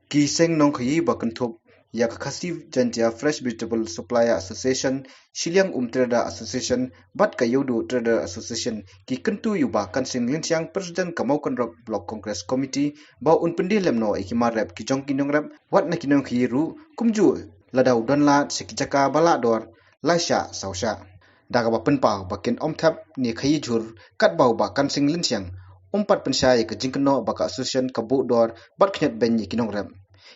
Kiseng nong khayi bakanthop ya khasi jantia Fresh Vegetable Supplier Association, Shiliang Trader Association, Bat Kayodo Trader Association, ki kentu yuba kan sing linsiang President Kamau Konrok Block Congress Committee, ba unpendi lemno ikimar rep ki jong kinong rep, wat na kinong khiru, kumju, ladau don la sekijaka bala dor, laisha sausha. Daga ba penpau bakin omthap ni khayi jur, kat bau ba kan sing linsiang, umpat pensyai ke jingkeno baka association kabu dor, bat knyat ben kinong rep.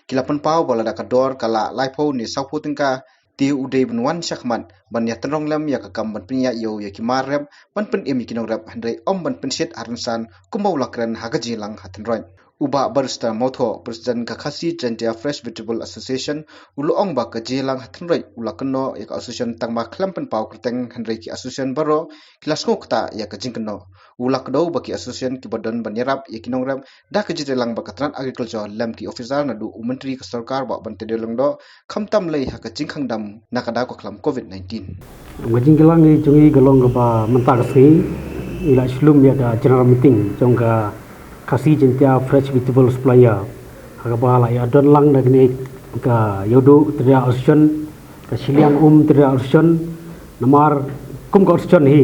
Kila penpau bola da kador kala laipo ni saupu tingka ti udai benwan syakmat ban ya tenrong lem ya kakam ban penya yo ya kimar rep ban pen im kinong rep handai om ban pensiet arnsan kumbau lakran hagaji lang hatenroy uba barista motho president kakasi jantia Fresh Vegetable Association uloong ba kaji lang hatenroy ulakno ya association tangma klam penpau kerteng handai ki association baro kilasno kta ya kajingkno ulakdo baki association ki badan banyarap ya kinong rep dah kejite lang bakatran agriculture lam ki officer nadu menteri ke sarkar ba ban tedelong do khamtam lei ha kajing khangdam nakada ko klam covid-19 ngajing gelang ni jungi gelong ba mentak si ila sebelum ya da general meeting jongga kasi jentia Fresh Vegetable Supplier aga ba la ya don lang dak ni ka yodo tria association ka Shiliang tria association namar kum ka association hi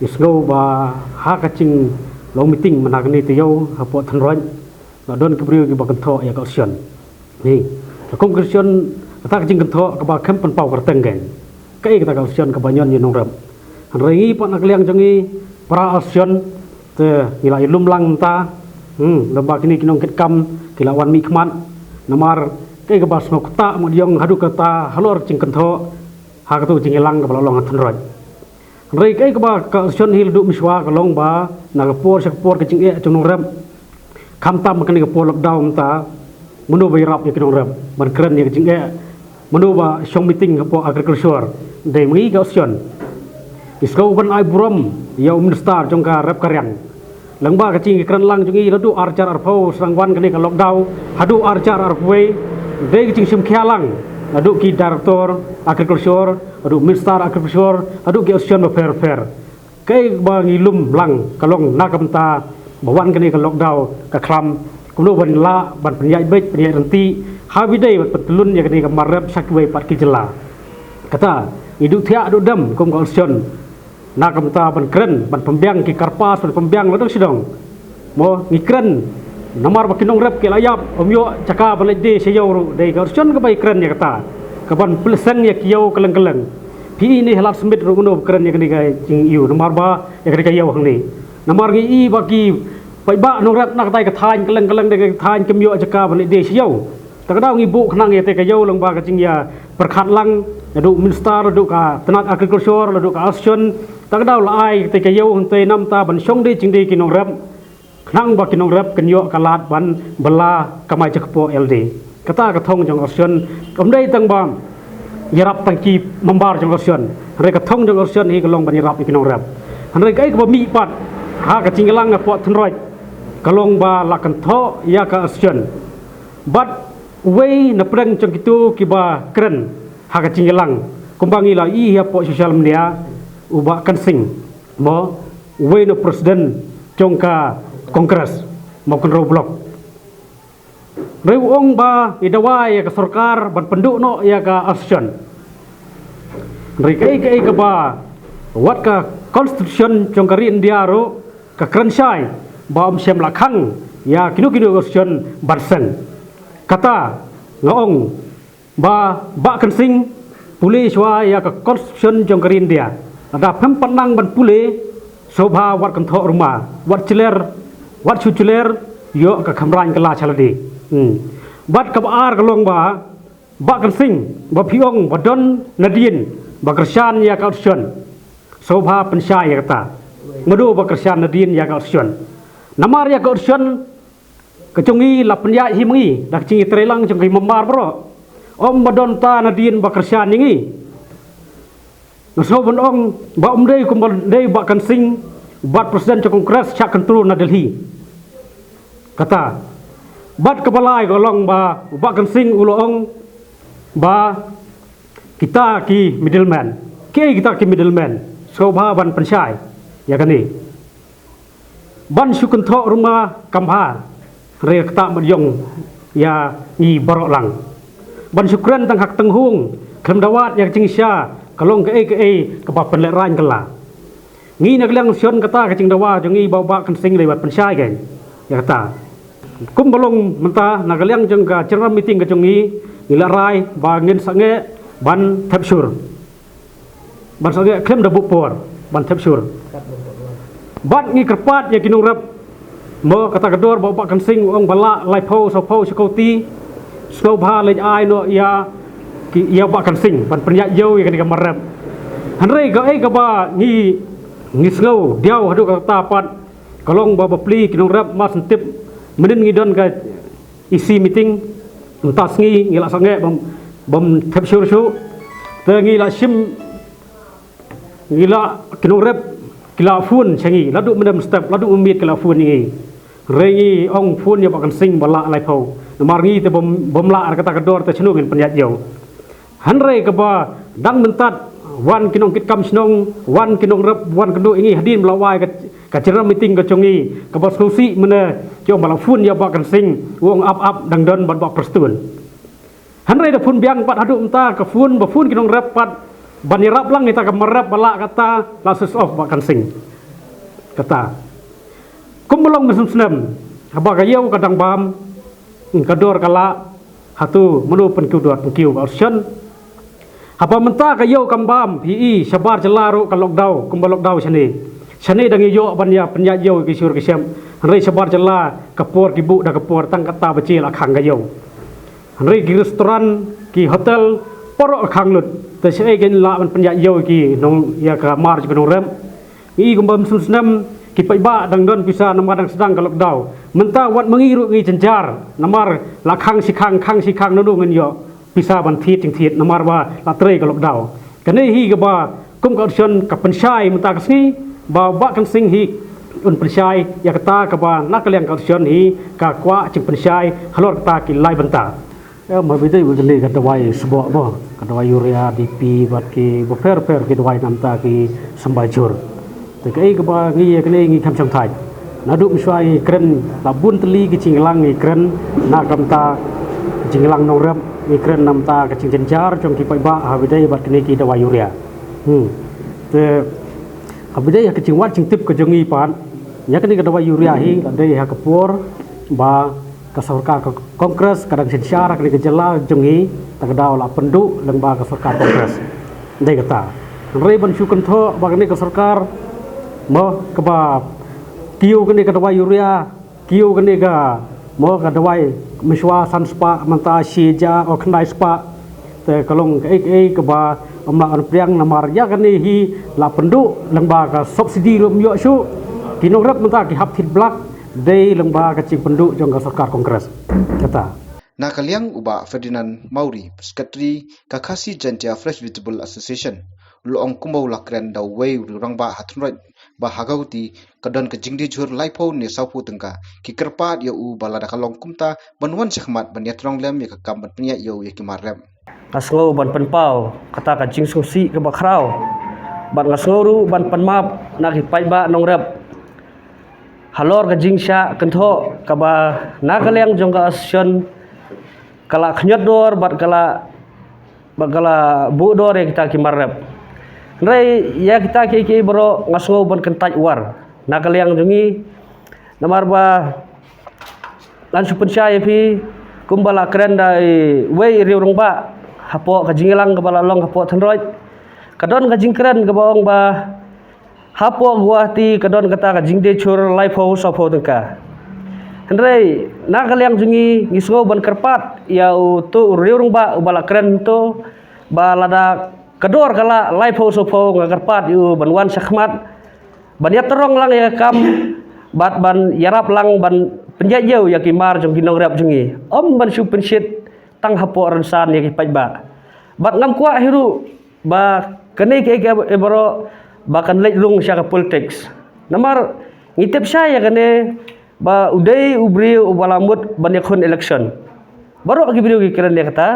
isgo ba ha kacing long meeting menagni tiyo hapo thanroj na don kebriu ki bakanto ya ka association ni kum ka association ta kacing kanto ka ba kham penpau kerteng gen kai kita ka association ka banyon ni nongrap hanrei pa nak liang jongi para association te ila ilum lang ta lembak ini kinong kitkam kilawan mi khmat namar kai ka bas nokta mo diong hadu kata halor cingkentho ha ka tu cingilang ka balong thanroj rei kai ka ba ka association hil du miswa ka long ba na ka por sekpor ka cinge chung rap kham tam ka ni ka por lockdown ta munu bai rap ya kinong rap ban kren ya cinge munu ba shong meeting ka po agriculture dei mi ka association iskau ban ai buram ya minister jongka rap karyang langba kacing kran lang jungi ladu arcar arpau sangwan kini ka lockdown hadu arcar arpwe dei kacing sim khialang ladu ki director agriculture adu minister agriculture adu ki association fair kai ba ngilum lang kalong nakamta bawan kini ka lockdown ka klam kulo ban la ban penyai bej penyai renti habidai bat petulun ya kini ka marap sakwe pat ki jela kata hidup tiak adu dam kum ka association nak kamta ban keren ban pembiang ki karpas ban pembiang ladang sidong mo ngikren namar bakinong rep ki layap omyo caka balai de seyo dei garson ka bai keren ya kata ka ban pelesen ya kiyo keleng-keleng pi ini halat smit ruguno keren ya kini ka jing yu namar ba ya kini ka yau hang ni namar gi i bagi bai ba nong rep nak tai ka thain keleng-keleng de ka thain kemyo caka balai de seyo takadau ngi bu khnang ya te ka yau lang ba ka jing ya perkhat lang adu minister adu ka tenaga agriculture adu ka association takdau lai te kayo te nam ta ban song de jing de kinong rap nang ba kinong rap kenyo kalat ban bela kamai cekpo ld kata ka thong jong association omdei tang ba yarap tangki membar jong association re ka thong jong association hi kalong ban yarap kinong rap hanre kai ka mi pat ha ka cinglang ka po thnroj kalong ba la kan tho ya ka association but wei na preng jong kitu ki ba kren ha ka cinglang kumbangi la i ya po social media uba kan sing mo we no president jongka kongres mo kon blok reu ong ba idawa ya ka sarkar ban penduk no ya ka association rikai kai ka ba wat ka constitution jongka ri india ro ka krensai ba om sem lakhang ya kinu association barsen kata ngong ba kan sing puli shwa ya ka constitution jongka ri india ada penang ban pule sobha wat kan tho rumah wat chuciler yo ka khamran kala chaladi bat ka ar kalong ba kan sing ba phiong ba don nadien ba kersan ya ka ausion sobha pensai ya kata medu ba kersan nadien ya ka ausion namar ya ka ausion kecungi la penya himengi dak cingi trelang cungi membar bro om ba don ta nadien ba kersan ngi naso ban ong ba umdei kumbal dei ba kan sing bat presiden cho kongres chak control na Delhi kata bat kebalai golong ba kan sing ulong ba kita ki middleman so ba ban pensai ya kan ni ban su kan tho rumah kamha re kata ma yong ya ngi borok lang ban syukran tang hak tang hung kem dawat ya cing sya kalong ke ba pen le ran kala ngi nak lang sion kata ke cing dawa jong ngi ba kan sing lewat pen syai kan ya kata kum balong menta nak lang jong ka cerna meeting ke jong ngi la rai ba ngin sange ban thapsur ban sange klem da bupor ban thapsur ban ngi kerpat ya kinung rap mo kata kedor ba kan sing ong bala lai pho so pho sekoti slow bha le ai no ya ya ba kan sing ban penyak yo ya kan kamarap hanrei ga ba ngi snow diau hadu kata pat kalong ba pli kinung rap mas tip menin ngi don ka isi meeting entas ngi la sange bom thapsur shu te ngi la sim ngi la kinung rap kila fun changi ladu mendam step ladu umit kila fun ngi rengi ong fun ya bakan sing bala lai pau namar ngi te bom la kata kedor te chnu ngin penyat yo hanrei ke ba dang mentat wan kinong kit kam snong wan kinong rep wan kenu ingi hadin melawai ka cerna meeting ke chongi ke ba solusi mena jo bala fun ya bakan sing wong up dang don ban ba perstun hanrei da fun biang pat hadu mta ke fun ba fun kinong rep pat ban rap lang kita ke merap bala kata lasus off bakan sing kata kumulong mesem haba kayau kadang bam kador kala hatu menu penkudor penkiu option haba menta kayau kambam hi sabar jelaru ka lockdown kumba lockdown sini dangi yo ban ya penya yo kisur kisam rei sabar jela kapor kibu da kapor tang kata becil akhang kayau rei ki restoran ki hotel porok khang lut te sei gen la ban penya yo ki nong ya ka mar ki nong rem i kumbam susnam ki pai ba dang don bisa namar dang sedang ka lockdown menta wat mengiru ngi jenjar namar la khang si khang nono ngen yo bisa ban thit ting thit namar ba la tre ka lockdown kane hi ga ba kum ka option ka pensyai menta ka sni ba kan sing hi un pensyai ya kata ka ba nak liang ka option hi ka kwa ching pensyai halor ta ki lai benta ma bidai begini kata wai sebuah bo kata wai urea DP bat ki bo per ki wai namta ki sambajur te kai ke ba ngi ke ngi kam cham thai na du miswai kren la bun tli ki chinglang ngi kren na kamta jinglang nong rep ngi kren namta ka ching jenjar jong ki pai ba ha bidai bat ki ki da wai urea te ha bidai ka ching wat ching tip ka jong ngi pan ya ke ni ka da wai urea hi dai ha kapur ba ka sarkar kongres kadang secara kali kejala jongi takdau la penduk lembaga sarkar kongres dai kata rei ban syukun tho bagani ka sarkar mo ka ba kiu kani ka dawai urea kiu kani ka mo ka dawai miswa san spa manta sija o khnai spa te kalong ka ba amla an priang namar ya kani hi la penduk lembaga subsidi rum yo su kinong rap manta ki hap thit blak dei lembaga cing penduk jong sarkar kongres kata Nakaliang uba Ferdinand Mauri Sekretari Kakasi Jantia Fresh Vegetable Association loong kumbau lakren da wei rurang ba hatunrai ba hagauti kadon ke jingdi jur laipo ne sapu tengka ki kerpat ya u balada kalong kumta banwan sakmat ban yatrong lem ya kam ban penya yo ya kimarem ngaslo ban penpau kata ka jing susi ke bakrau ban ngasloru ban penmap nak hipai ba nongrep halor ka jingsha kentho kaba nakaliang jongga asyon kala khnyot dor bat kala bu dor yang kita kimarep rei ya kita ki bro ngasgo ban kentaj war nakaliang jongi namar ba lan supensyai pi kumbala kren dai wei riurung ba hapo ka jingilang kabala long hapo thenroi kadon ka jingkren ka baong ba hapo guati kadon kata ka jingde chur laipo sopo tengka hendrei nakaliang jungi ngisgo ban kerpat ya tu riurung ba ubala kren to balada kador kala laipo sopo ngakerpat yu banwan sakmat ban ya terong lang ya kam bat ban yarap lang ban penjajau ya kimar jong ginong rap jungi om ban su pensit tang hapo rensan ya kipai ba bat ngam kwa hiru ba kene ke bro bahkan lejrung syaka politics namar ngitip saya kene ba udai ubri ubalamut banyakun election baru agi video keren dia kata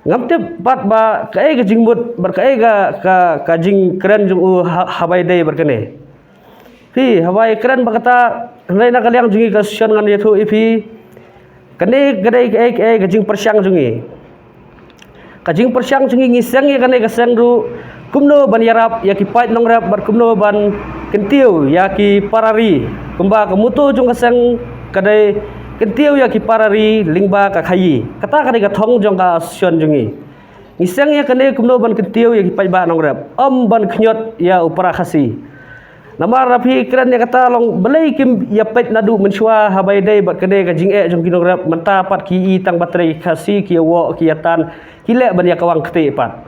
ngamtip bat ba kae gajingmut berkae ka jing keren jung habai dai berkene hi habai keren ba kata lain nakaliang jungi kasian ngan yaitu ipi Kene gadai ke kajing persyang jungi. Kajing persyang jungi ngiseng ya kene kaseng ru kumno ban yarap ya ki pait nong rap bar kumno ban kentiu ya ki parari kumba kemutu jung kaseng kadai kentiu ya ki parari lingba ka khayi. Kata kadai ka thong jong ka sion jungi. Ngiseng ya kene kumno ban kentiu ya ki pait ba nong rap. Ban khnyot ya upara khasi. Nama rapi keren ya kata long belai kim ya pet nadu menshua habai dai bat kene ka jing jong kinong rap menta pat ki tang bateri khasi ki wo ki atan hilek ban ya kawang kete pat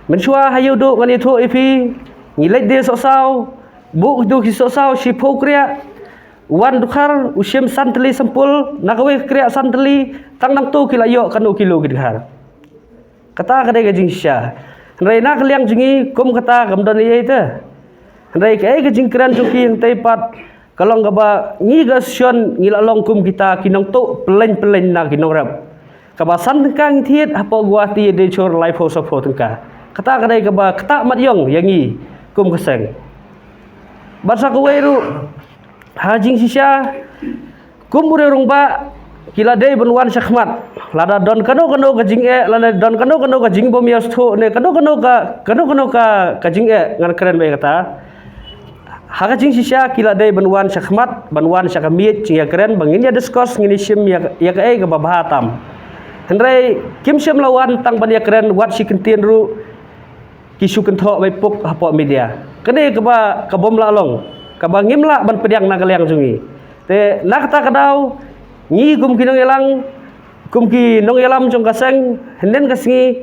menshua hayu du ngani thu ipi ngilek de so sau bu du ki so sau si pho kria wan dukhar usim santli sempul nakawe kria santli tang nang tu kilayo kanu kilo gidhar kata kadai ka jing sha reina kliang jingi kum kata kamdan ye te Andai ke jingkran cuki yang taipat kalau ngaba ngi gasion ngila longkum kita kinong tu pelen na kinong rap. Kabasan tengkang thiet apa gua ti de chor life ho support tengka. Kata kadai kaba kata mat yong yang ngi kum keseng. Basa kowe ru hajing sisa kum ure rong ba kila dei benwan syahmat. Lada don kano ka jing lada don kano ka jing bom yas tho ne kano ka jing ngan keren bae kata. Haka jing sisa kila dai banwan syakmat banwan syakamit cing ya keren bangin ya diskus ngini sim ya ka ke babahatam hendrai kim sim lawan tang ban ya keren wat si kentien ru kisu kentho bai puk hapo media kene ke ba kabom la long ka bangim la ban pediang na kaliang jungi te nak ta kadau ngi gum kinong elang kum ki nong elam jong kaseng henden kasingi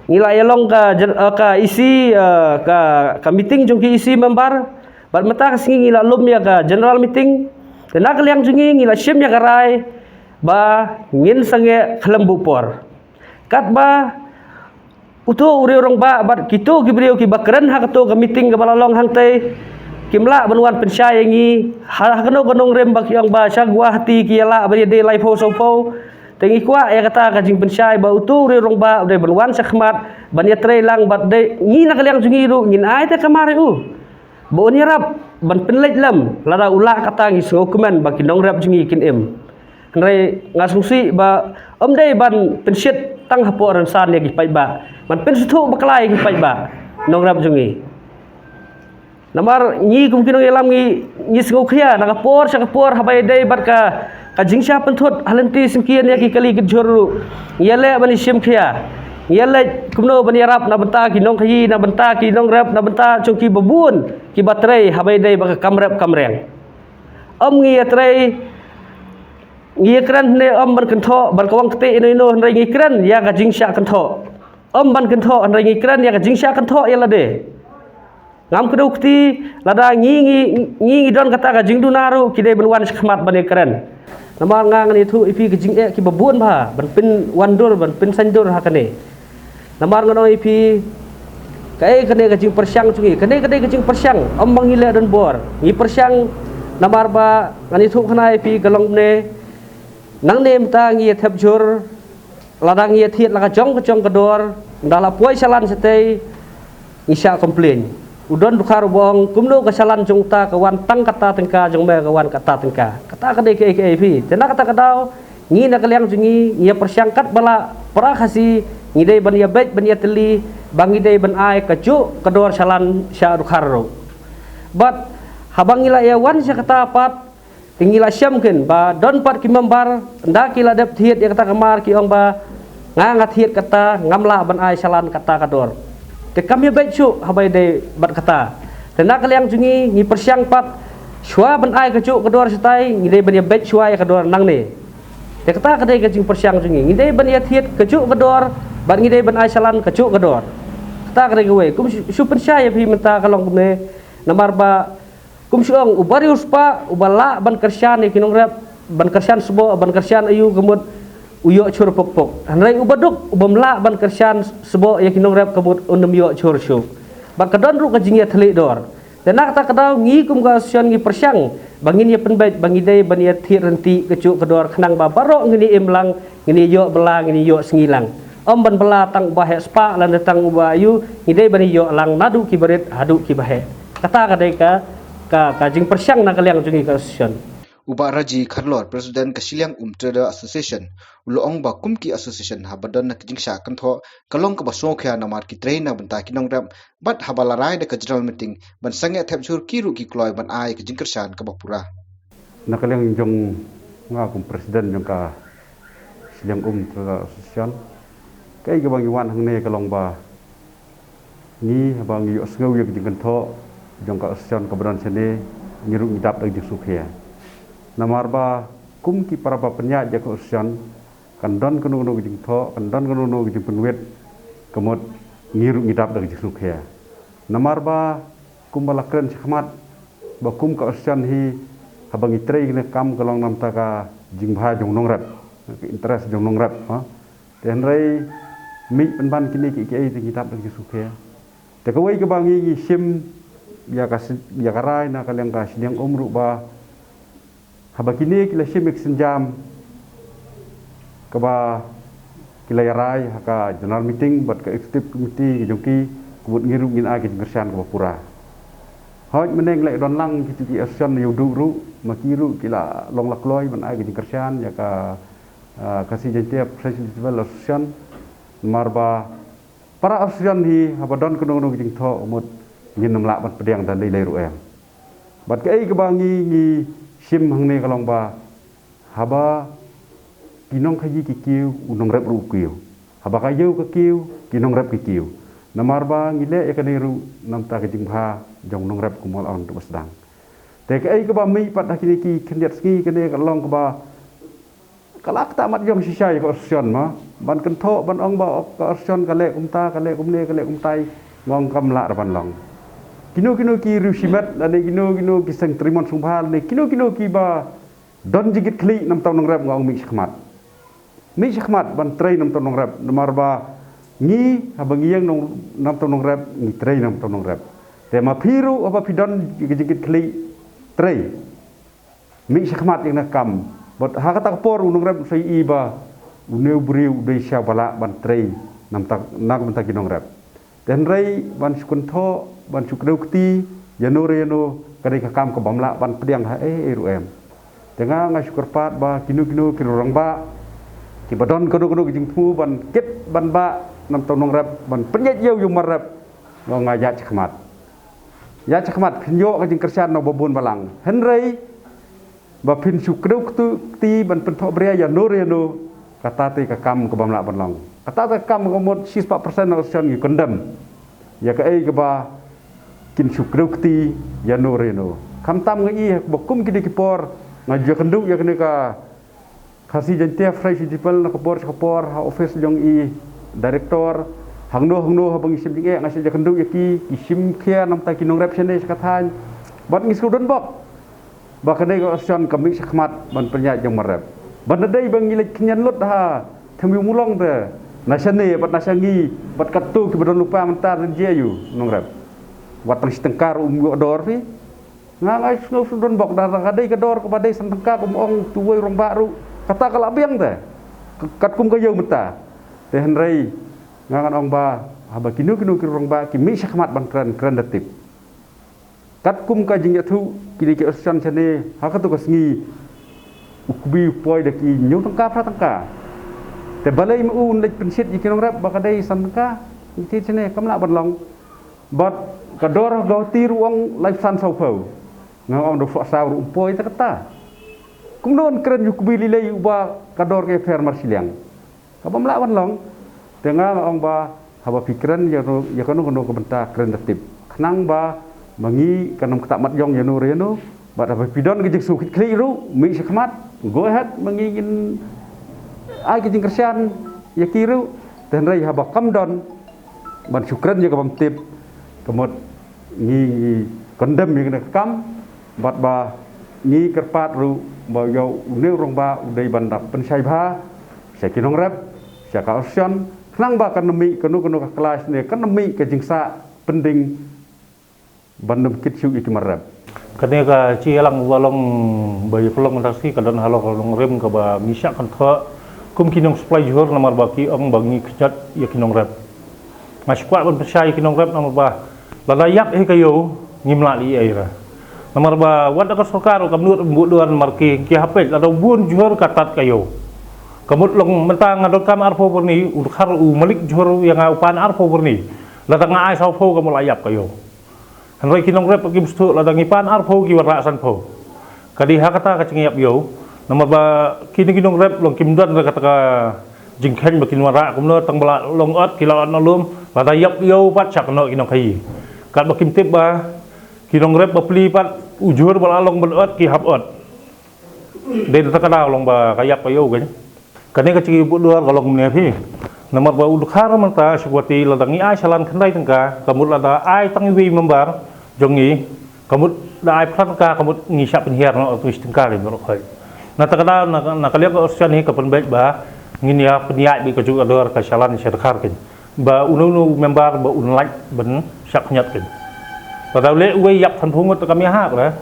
ngila elong ka isi ka meeting jong ki isi member bat mata kasingi ngila lum ya ka general meeting tenak liang jungi ngila sim ya karai ba ngin sange khalambu por kat ba utu uri orang ba bat kitu gibriu ki bakren ha katu ka meeting ka balalong hang tei kimla banwan pensyai ngi ha kano gonong rem bak yang ba sya gua hati ki la bari de life ho sopo tengi kwa ya kata ka jing pensyai ba utu uri orang ba de banwan sakhmat ban ya tre lang bat de ngi nak liang jungi ru ngin ai te kamari Bo ni rap ban penlej lam lada ula kata ngi ngokuman baki nong rap jungi kin em. Ngai ngasungsi ba dei ban pensit tang hapo ran san ya ki pai ba. Ban pensutu baklai ki pai ba nong rap jungi. Namar ngi kum kinong elam ngi ngokhia na kapor habai dei bat ka jingsha penthut halenti singkian ya ki kali ki jorru. Yale ban sim khia. Yale kumno ban yarap na benta ki nong khayi na benta ki nong rap na benta chungki babun ki baterai habai dai baka kamrap kamreng ngi atrai ngi kran ne ban kentho ban kawang kete ino hnrai ngi kran ya ka jingsha kentho ban kentho hnrai ngi kran ya ka jingsha kentho yala de ngam kedu kti lada ngi don kata ka jingdu naru ki dei benwan khmat ban kran nama ngang ni thu ipi ki jing ki babun ba ban pin wandur ban pin sandur hakane namar ngono ipi kai kene kajing persyang cungi kene kajing persyang mangile don bor ngi persyang namar ba ngani thu khana ipi galong ne nang nem ta ngi thep jur ladang ngi thiet la ka jong kedor ndala poi salan setei ngisa komplain udon bukhar bong kumno kasalan jong ta kawan tang kata tengka jong me kawan kata tengka kata kade ke ipi tena kata kadau ngi na kaliang jungi ngi persyang kat bala para khasi ngidei ban ya bet ban ya teli bang ngidei ban ai kaju kedor salan sya rukharo but habang ila ya wan sya kata pat tingila syamken ba don pat ki membar nda kila dep thiet ya kata kamar ki ong ba ngat thiet kata ngamla ban ai salan kata kador te kam ya bet chu habai dei bat kata tena kaliang jungi ngi persyang pat syua ban ai kaju kedor setai ngidei ban ya bet syua ya kedor nang ne te kata kadai kajing persyang jungi ngidei ban ya thiet kaju kedor ban ngidei ban ai salan kaju kedor kata kadai kowe kum su persyaya phi menta kalong kumne namar ba kum suang ubari uspa ubala ban kersyan kinong rap ban kersyan sebo ban kersyan ayu kemud uyo chur pok pok hanrai ubaduk ubamla ban kersyan sebo ya kinong rap kemud unem yo chur syuk ban kadon ru kajing ya theli dor tenak kata kadau ngi kum ka syan ngi persyang bangin ya penbait bangidei ban ya thi renti kaju kedor khnang ba baro ngini imlang ngini yo belang ngini yo sengilang ban bela tang bahe spa lan tang ubayu ngidei ban yo lang nadu kibarit hadu kibahe kata kadai ka jing persyang na kaliang jungi ka syan Uba Raji Kharlor President Kashiliang Trader Association Uloong ba kumki association habadan na kijingsha kantho kalong ka basong kya na marki train na banta kinong ram bat habalarai da ka general meeting ban sange thapchur kiru ki kloy ban ai ka jingkershan ka bapura nakaliang jong nga kum president jong ka Kashiliang Trader Association kai ka bang yuan hang ne kalong ba ni bang yu asngau yak jingkantho jong ka association ka badan sene ngiru ngidap da jisukhya namarba kum ki para penya jak usian kandon kanu gijing tho kandon kanu gijing penwet kemot ngiru ngidap dari jisukya namarba kum balakren khmat ba kum ka usian hi habang itrei ne kam kalong nam taka jingbha jong nongrat interest jong nongrat ha ten rei mi ban kini ki ai ngidap dari jisukya te kawai ke bangi sim ya karai na kaleng ka Kashiliang ru ba habakini kila simik senjam kaba kila yarai haka general meeting buat ke executive committee jongki kubut ngiru ngin agi ngersan kaba pura hoj meneng lek don lang ki action yudu ru makiru kila long lakloi ban agi ngersan ya ka kasih jentiap festival association marba para association hi habadon kuno jing tho umut ngin namla ban pedang dan lei ru em bat ke ai kebangi ngi sim hang ne kalong ba haba kinong khaji ki kiu unong rep ru kiu haba kayu ke kiu kinong rep ki kiu namar ba ngile ya kane ru nam ta ke jingbha jong nong rep kumol on tu basdang te ke ai ke ba mi pat kini ki khendiat ski kene kalong ke ba kalak ta mat jong sisai ko sion ma ban kan tho ban ong ba ko sion kale kumta kale kumne kale kumtai ngong kam la ban long kino ki rusimat ane kino ki sang trimon sumphal ne kino ki ba don jigit kli nam taw nong rap ngong mi khmat ban trei nam taw nong rap namar ba ngi habang yang nong nam taw nong rap ngi trei nam taw nong rap te ma phiru apa pidon jigit kli trei mi khmat yang nakam bot hakata por nong rap sai i ba uneu briu de sha bala ban trei nam tak nak ban tak nong rap dan rei ban sukun tho ban chukdeu kti yano reno kadai ka kam ka bamla ban pediang ha ru em tenga nga syukur pat ba kinu ki rorang ba ki badon kono ki jingthu ban ket ban ba nam tonong rap ban penyet yeu yu marap ngo nga ya chkhmat phinyo ka jing kersan no babun balang henrei ba phin chukdeu kti ban pentho bria yano reno kata te ka kam ka bamla ban long kata te kam ko mod 64% no sion ki condemn ya ka ai ka ba kin syukreu kti yano reno kam tam ngi bokum kidi kipor ngaju kenduk ya kene ka khasi jentia fresh people na kapor ha office jong i director hangno habang isim dinge ngasi ja kenduk ya ki isim khia nam ta kinong rep sene sakathan bat ngi student bok ba kene ko action kami sakmat ban penya jong marep ban dei bang ngi kinyan lot ha themi mulong te nasane bat nasangi bat katu ki badon lupa mentar je yu nong rep wat tengkar dor pi ngai sudon bok dar kadai ke dor kepada sentengkar ong tuwai rong baru kata kala biang te kat kum ka yeu meta te henrei ngangan ong ba haba kinu ki rong ba ki mi sakmat ban kran datip kat kum ka jing yathu ki action chane ha ka tu ka sngi ukbi poi de ki nyu tengkar pra tengkar te balai mu un lek pensit ki rong rap ba kadai sentengkar ti chane kamla ban long bat kador go ti ruang life san sau phau ngong do fa sa ru poi ta kata kum non kren yu kubi lilei uba kador ke fer marsilang ka bam lawan long tengah ong ba haba pikran ya kono ko benta kren datip khnang ba mangi kanam kata mat yong yano reno ba haba pidon ke jik sukit kli ru mi sakmat go ahead mangingin ai ke jing kersian ya kiru dan rai haba kamdon ban syukran ya ka bam tip kemot ngi kondem yang kam bat ba ngi kerpat ru ba yo ne rong ba udai bandap pensai bha sa kinong rep sa ka option khnang ba kanemi kono ka kelas ne kanemi ka jingsa pending bandam kit syu ik marap kane ka chi lang walong ba yolong taksi kadon halo kolong rem ka ba misa kan tho kum kinong supply jor namar baki ong bangi kjat ya kinong rep mas kwa ban pensai kinong rep namar ba lalayak kayo ngimla li aira Nomor ba wad ka sarkar kamnut buduan marki ki hapet atau bun johor katat kayo. Kamut long mentang adon kam arpo perni udkhar malik johor yang upan arpo perni. Latang ai sau pho kamul ayap kayo. Hanroi kinong rep kim stu latang ipan arpo ki warasan pho. Kadi hakata ka cingiyap yo. Nomor ba kinong rep long kim dan kata ka jingkhen ba kinwara kumno tang bala long ot kilawan nolum lata yap yo pat chak no kinong kai. Kat ba kim tip ba kinong rep ba pli pat ujur bala long belot ki hap ot. Den ta kada long ba kayap kayo gan. Kani ka cigi bu duar kalong ne phi. Nomor ba udkhar manta syukwati ladangi ai salan khandai tangka kamut lada ai tang wi membar jongi kamut da ai phan ka kamut ngi sap penhiar no tu istengka le no khoi. Na ta kada na kaliak ka orsian hi ka penbek ba ngin ya penyak bi ka ju ador ka salan syarkhar kin. Ba unu membar ba unlak ben sak nyat kin. Pada le we yap than phungot ka mi hak la.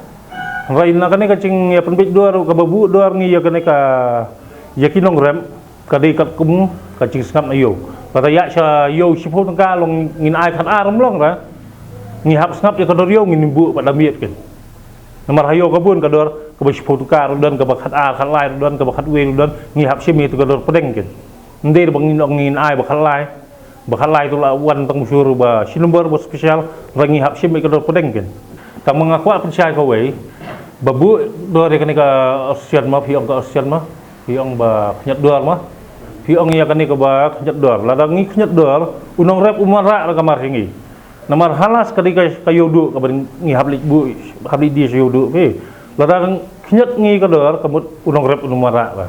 Rai na kani ka cing ya penbek duar ka babu duar ngi ya kani ka ya kinong rem kadi kat kum ka cing skap na yo. Pada ya sa yo sipo tangka long ngin ai khat aram long ra. Ngi hap skap ya ka dor yo ngin bu pada miet kin. Nomor hayo ka bun ka dor ka ba sipo tangka dan ka ba khat a khat lai dan ka ba khat we dan ngi hap simi tu ka dor pedeng kin. Nde ba ngin ai ba khat lai. Bakal lai tu la wan tang musyur ba sinumber ba spesial rangi hap sim ka dor pedeng kin. Tang mengaku apa syai ka we. Babu dor ka ni ka osian ma piong ka osian ma. Piong ba khnyat dor ma. Piong ya ka ni ka ba khnyat dor. Ladang ngi khnyat dor unong rep umara ra kamar singi. Namar halas ka di ka yodu ka ngi hablik bu hablik di yodu pe. Ladang khnyat ngi ka dor kamut unong rep umara ba.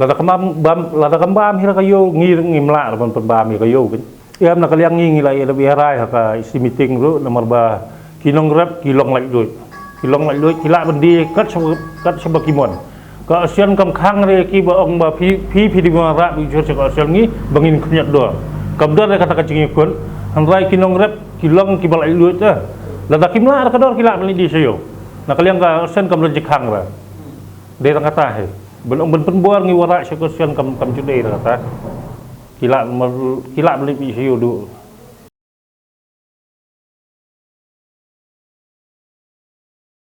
Lada kembam hira kayo ngi mla ban pembam kayo kan iam na kaliang ngi lai da biharai ka isi meeting ru nomor ba kinong rep kilong lai duit kila bendi kat sebakimon ka asian kam khang re ki ba ong ba phi di mara bi jor ka asian ngi bangin khnyat do kabdar kata ka cingi kun hanrai kinong rep kilong ki balai duit ta lada kimla ka dor kila beli di sayo na kaliang ka asian kam lejek khang ra de tang kata he belum penbuar ngi warak syukur sian kam cude kata kila beli pi siu du